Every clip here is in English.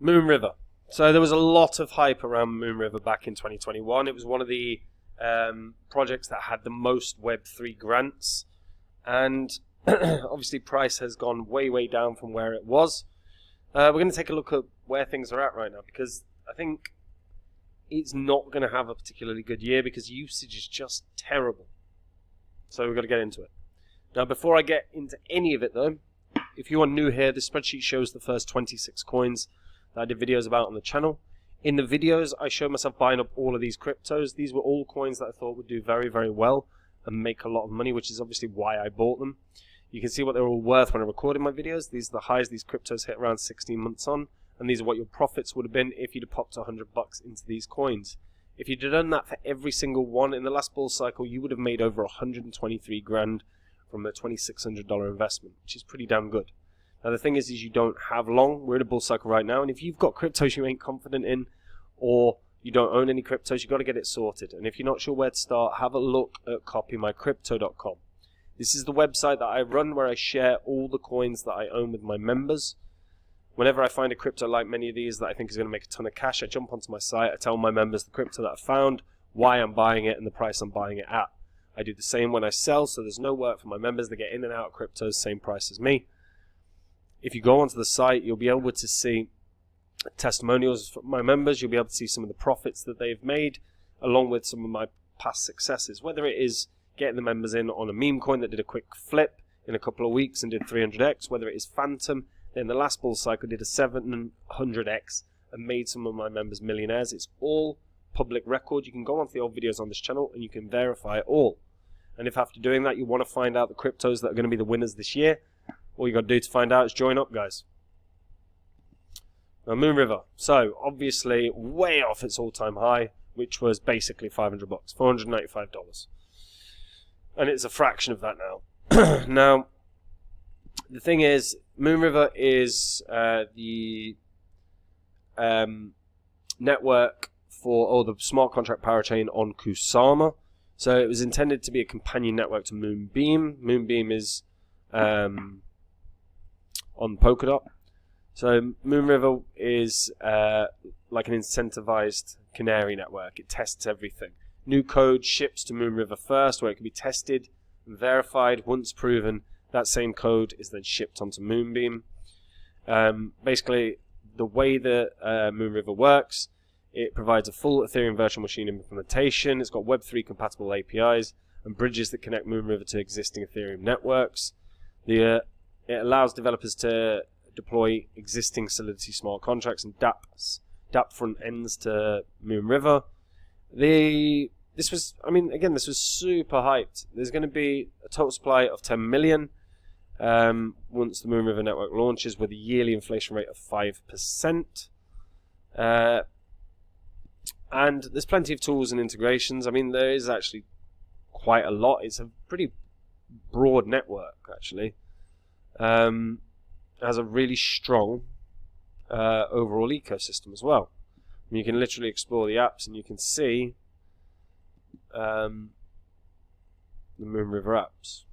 Moonriver. So there was a lot of hype around Moonriver back in 2021. It was one of the projects that had the most Web3 grants, and obviously price has gone way, way down from where it was. We're going to take a look at where things are at right now, because I think it's not going to have a particularly good year because usage is just terrible. So we've got to get into it. Now, before I get into any of it, though, if you are new here, this spreadsheet shows the first 26 coins that I did videos about on the channel. In the videos, I showed myself buying up all of these cryptos. These were all coins that I thought would do very, very well and make a lot of money, which is obviously why I bought them. You can see what they're all worth when I recorded my videos. These are the highs these cryptos hit around 16 months on, and these are what your profits would have been if you'd have popped $100 into these coins. If you'd have done that for every single one in the last bull cycle, you would have made over 123 grand from a $2,600 investment, which is pretty damn good. Now the thing is you don't have long. We're in a bull cycle right now, and if you've got cryptos you ain't confident in, or you don't own any cryptos, you've got to get it sorted. And if you're not sure where to start, have a look at copymycrypto.com. This is the website that I run where I share all the coins that I own with my members. Whenever I find a crypto like many of these that I think is going to make a ton of cash, I jump onto my site, I tell my members the crypto that I found, why I'm buying it, and the price I'm buying it at. I do the same when I sell, so there's no work for my members. They get in and out of cryptos, same price as me. If you go onto the site, you'll be able to see testimonials from my members. You'll be able to see some of the profits that they've made, along with some of my past successes. Whether it is getting the members in on a meme coin that did a quick flip in a couple of weeks and did 300x, whether it is Phantom, then the last bull cycle did a 700x and made some of my members millionaires. It's all public record. You can go onto the old videos on this channel and you can verify it all. And if after doing that you want to find out the cryptos that are going to be the winners this year, all you got to do to find out is join up, guys. Now, Moonriver. So, obviously, way off its all-time high, which was basically $500, $495. And it's a fraction of that now. Now, the thing is, Moonriver is the network for all the smart contract parachain on Kusama. So it was intended to be a companion network to Moonbeam. Moonbeam is on Polkadot. So Moonriver is like an incentivized canary network. It tests everything. New code ships to Moonriver first, where it can be tested and verified. Once proven, that same code is then shipped onto Moonbeam. Basically, the way that Moonriver works, it provides a full Ethereum virtual machine implementation. It's got Web3 compatible APIs and bridges that connect Moonriver to existing Ethereum networks. It allows developers to deploy existing Solidity smart contracts and DApp front ends to Moonriver. This was super hyped. There's going to be a total supply of 10 million once the Moonriver network launches, with a yearly inflation rate of 5%. And there's plenty of tools and integrations. I mean, there is actually quite a lot. It's a pretty broad network, actually. It has a really strong overall ecosystem as well. And you can literally explore the apps and you can see the Moonriver apps.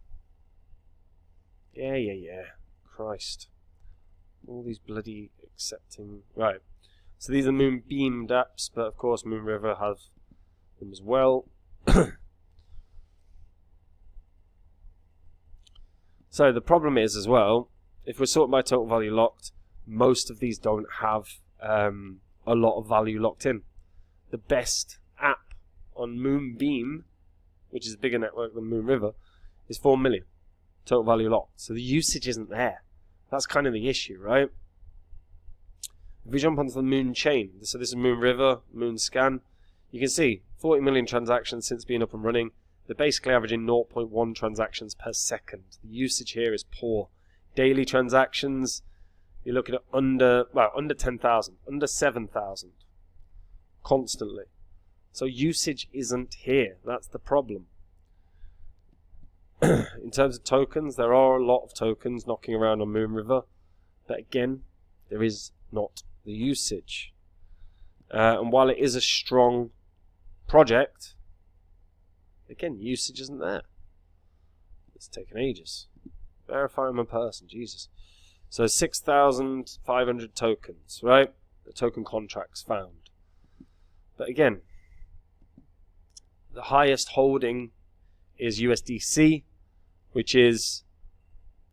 Yeah. Christ. All these bloody accepting... Right. So these are Moonbeam apps, but of course Moonriver have them as well. So the problem is as well, if we're sorting by total value locked, most of these don't have a lot of value locked in. The best app on Moonbeam, which is a bigger network than Moonriver, is 4 million total value locked. So the usage isn't there. That's kind of the issue, right? If we jump onto the Moon chain, so this is Moonriver, Moonscan, you can see 40 million transactions since being up and running. They're basically averaging 0.1 transactions per second. The usage here is poor. Daily transactions, you're looking at under 10,000, under 7,000 constantly. So usage isn't here. That's the problem. In terms of tokens, there are a lot of tokens knocking around on Moonriver, but again, there is not the usage. And while it is a strong project, again, usage isn't there. It's taken ages. Verify I'm a person, Jesus. So 6,500 tokens, right? token contracts found. But again, the highest holding is USDC, which is,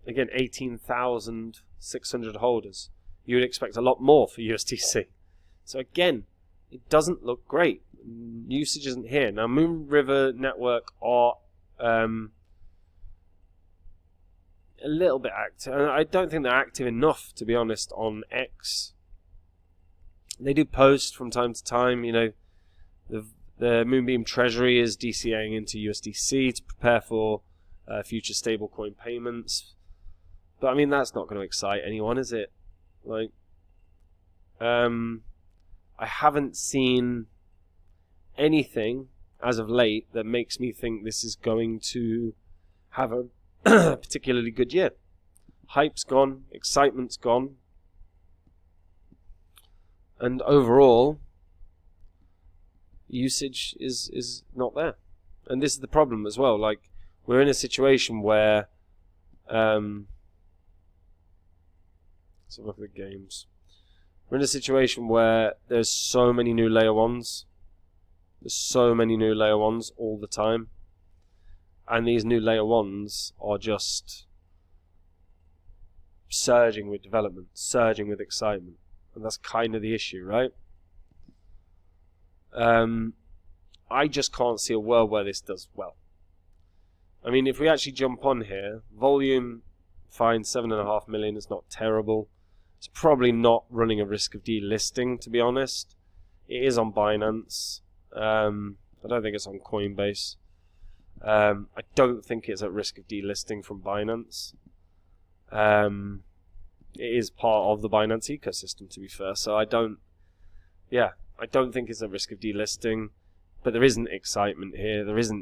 again, 18,600 holders. You would expect a lot more for USDC. So again, it doesn't look great. Usage isn't here. Now, Moonriver Network are a little bit active. I don't think they're active enough, to be honest, on X. They do post from time to time. You know, the Moonbeam Treasury is DCAing into USDC to prepare for future stablecoin payments. But I mean, that's not going to excite anyone, is it? Like, I haven't seen anything as of late that makes me think this is going to have a particularly good year. Hype's gone, excitement's gone, and overall usage is not there. And this is the problem as well. Like, we're in a situation where let's look at the games. We're in a situation where there's so many new layer ones. There's so many new layer ones all the time. And these new layer ones are just surging with development, surging with excitement. And that's kind of the issue, right? I just can't see a world where this does well. I mean, if we actually jump on here, volume, fine, 7.5 million is not terrible. It's probably not running a risk of delisting, to be honest. It is on Binance. I don't think it's on Coinbase. I don't think it's at risk of delisting from Binance. It is part of the Binance ecosystem, to be fair. So I don't think it's at risk of delisting. But there isn't excitement here. There's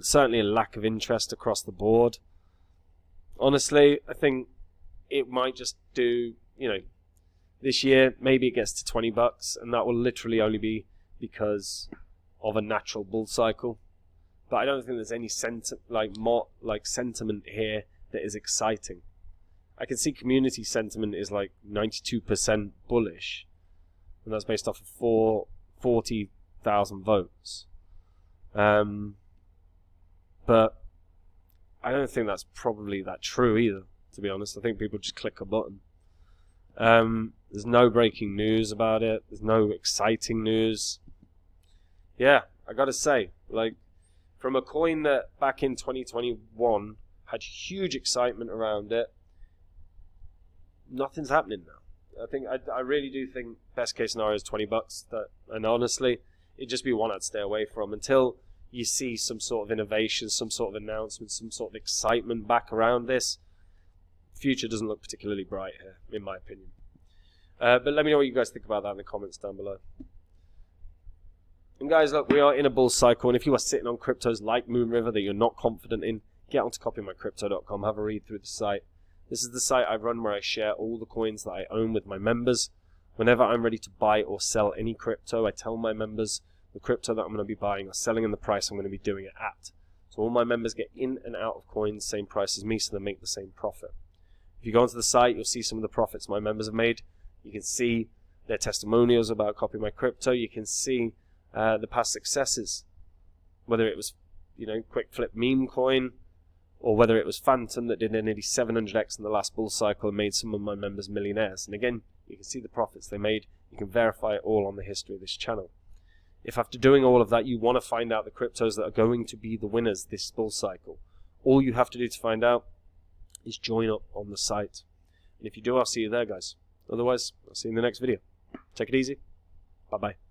certainly a lack of interest across the board. Honestly, I think it might just do, this year, maybe it gets to $20, and that will literally only be because of a natural bull cycle. But I don't think there's any sentiment here that is exciting. I can see community sentiment is like 92% bullish, and that's based off of 40,000 votes. But I don't think that's probably that true either, to be honest. I think people just click a button. There's no breaking news about it. There's no exciting news. Yeah, I gotta say, like, from a coin that back in 2021 had huge excitement around it, nothing's happening now. I really do think best case scenario is $20. And honestly, it'd just be one I'd stay away from until you see some sort of innovation, some sort of announcement, some sort of excitement back around this. Future doesn't look particularly bright here, in my opinion. But let me know what you guys think about that in the comments down below. And guys, look, we are in a bull cycle, and if you are sitting on cryptos like Moonriver that you're not confident in, get onto copymycrypto.com, have a read through the site. This is the site I run where I share all the coins that I own with my members. Whenever I'm ready to buy or sell any crypto, I tell my members the crypto that I'm going to be buying or selling and the price I'm going to be doing it at. So all my members get in and out of coins, same price as me, so they make the same profit. If you go onto the site, you'll see some of the profits my members have made. You can see their testimonials about Copy My Crypto. You can see the past successes, whether it was, quick flip meme coin, or whether it was Phantom that did nearly 700x in the last bull cycle and made some of my members millionaires. And again, you can see the profits they made. You can verify it all on the history of this channel. If after doing all of that, you want to find out the cryptos that are going to be the winners this bull cycle, all you have to do to find out is join up on the site. And if you do, I'll see you there, guys. Otherwise, I'll see you in the next video. Take it easy. Bye-bye.